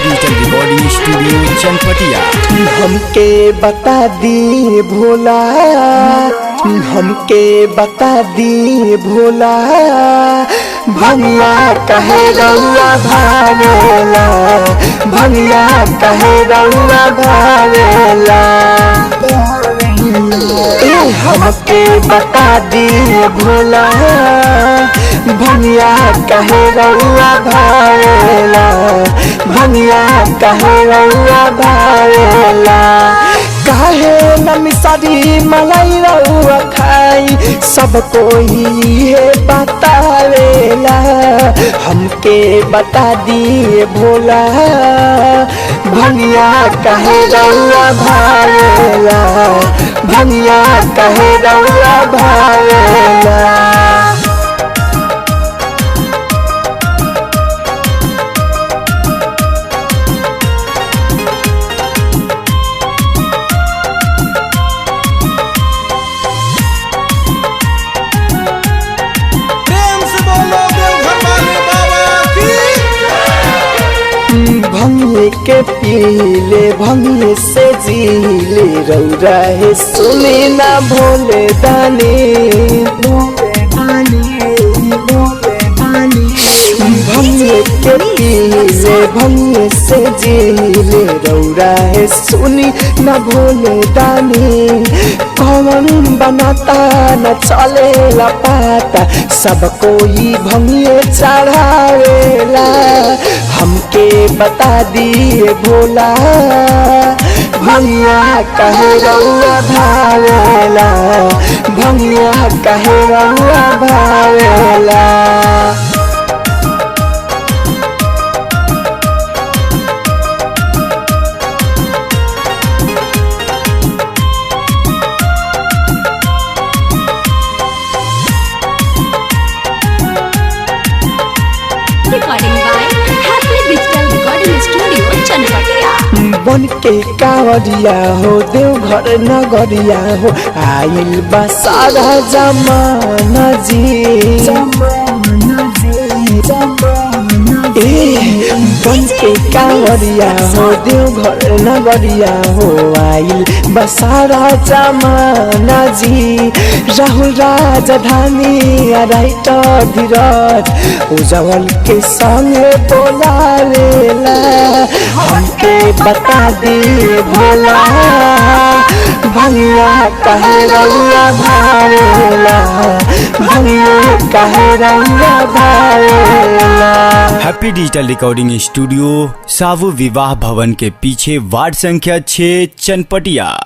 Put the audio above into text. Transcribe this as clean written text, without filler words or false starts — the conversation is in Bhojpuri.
Digital recording studio Chanpatia. हमके बता दी भोला, हमके बता दी भोला, भैया कहे रउआ भावेला, भैया कहे रउआ भावेला। हमके बता दी भोला, भैया कहे रउआ भावेला, भैया कहे रउआ भावेला। काहे न मिसरी मलाई रउआ खाई, सब कोई है बतावेला। हमके बता दिए भोला, भैया कहे रउआ भावेला, भैया कहे रउआ भावेला। भंगे के पीले भंगे से जीले रउरा है सुने ना भोले दानी, भोले दानी, भोले दानी। भंगे के पीले भंगे से जीले रउरा है सुनी ना भोले दानी। कौन बनाता न चले ला पाता, सब कोई भंगे चढ़ावेला। हमके बता दिए भोला, भैया कहे रउआ भावेला, भैया कहे रउआ भावेला। बन के कावरिया हो देवघर नगरिया हो, आइल बा सारा जमाना जी, जमाना जी, जमाना जी। बन के कावरिया हो देवघर नगरिया हो, आइल बा सारा जमाना जी। राहुल राजधानी राइटर धीरज उज्जवल के संगे बोलावेला। हमके बता दी भोला, भैया कहे रउआ भावेला, भैया कहे रउआ भावेला। हैप्पी डिजिटल रिकॉर्डिंग स्टूडियो सावु विवाह भवन के पीछे वार्ड संख्या 6 चनपटिया।